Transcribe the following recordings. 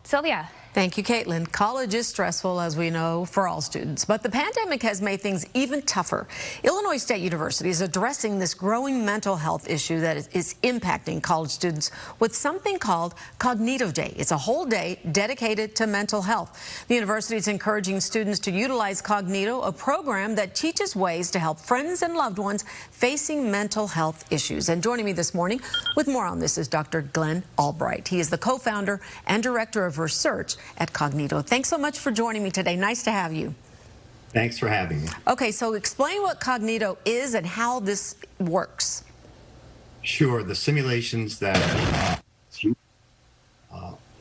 Sylvia. Thank you, Caitlin. College is stressful, as we know, for all students, but the pandemic has made things even tougher. Illinois State University is addressing this growing mental health issue that is impacting college students with something called Kognito Day. It's a whole day dedicated to mental health. The university is encouraging students to utilize Kognito, a program that teaches ways to help friends and loved ones facing mental health issues. And joining me this morning with more on this is Dr. Glenn Albright. He is the co-founder and director of research at Kognito. Thanks so much for joining me today. Nice to have you. Thanks for having me. Okay, so explain what Kognito is and how this works. Sure. The simulations that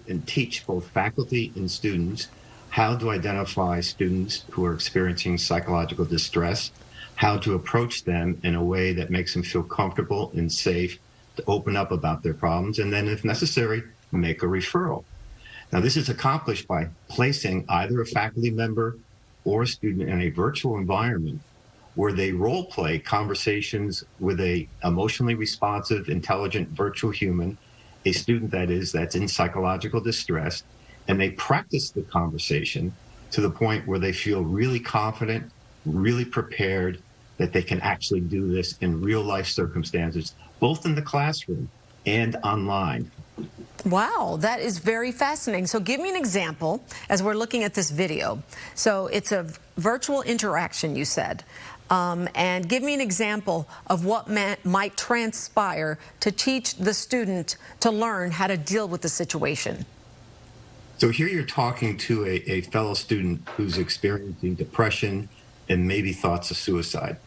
and teach both faculty and students how to identify students who are experiencing psychological distress, how to approach them in a way that makes them feel comfortable and safe to open up about their problems, and then, if necessary, make a referral. Now, this is accomplished by placing either a faculty member or a student in a virtual environment where they role play conversations with a emotionally responsive, intelligent virtual human, a student that's in psychological distress, and they practice the conversation to the point where they feel really confident, really prepared, that they can actually do this in real life circumstances, both in the classroom and online. Wow, that is very fascinating. So give me an example as we're looking at this video. So it's a virtual interaction, you said. And give me an example of what might transpire to teach the student to learn how to deal with the situation. So here you're talking to a fellow student who's experiencing depression and maybe thoughts of suicide.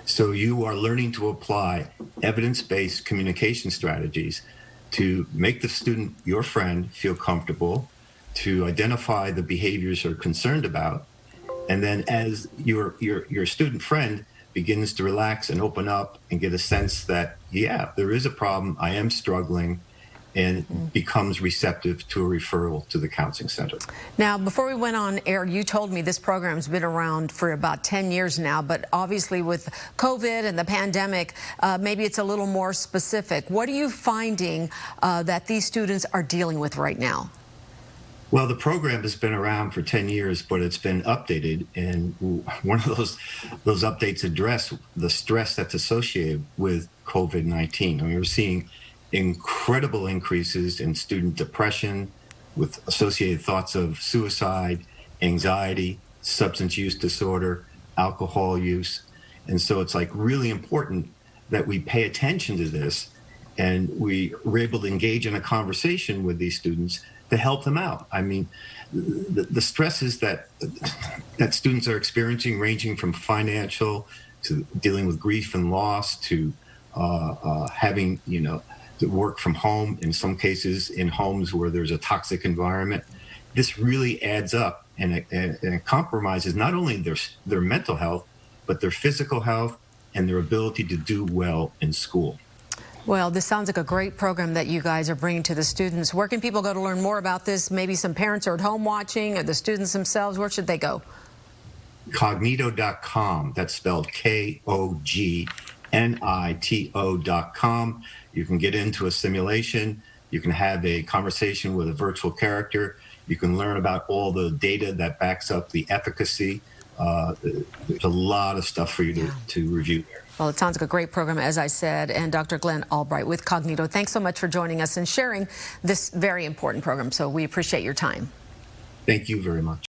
So you are learning to apply evidence-based communication strategies to make the student, your friend, feel comfortable, to identify the behaviors you're concerned about, and then as your student friend begins to relax and open up and get a sense that, yeah, there is a problem, I am struggling, and becomes receptive to a referral to the counseling center. Now, before we went on air, you told me this program's been around for about 10 years now, but obviously with COVID and the pandemic, maybe it's a little more specific. What are you finding that these students are dealing with right now? Well, the program has been around for 10 years, but it's been updated, and one of those updates address the stress that's associated with COVID-19. I mean, we're seeing incredible increases in student depression with associated thoughts of suicide, anxiety, substance use disorder, alcohol use. And so it's like really important that we pay attention to this and we were able to engage in a conversation with these students to help them out. I mean, the stresses that students are experiencing, ranging from financial to dealing with grief and loss to having, to work from home, in some cases in homes where there's a toxic environment. This really adds up, and it compromises not only their mental health, but their physical health and their ability to do well in school. Well, this sounds like a great program that you guys are bringing to the students. Where can people go to learn more about this? Maybe some parents are at home watching, or the students themselves. Where should they go? Kognito.com. That's spelled Kognito.com. You can get into a simulation. You can have a conversation with a virtual character. You can learn about all the data that backs up the efficacy. There's a lot of stuff for you to review there. Well, it sounds like a great program, as I said. And Dr. Glenn Albright with Kognito, thanks so much for joining us and sharing this very important program. So we appreciate your time. Thank you very much.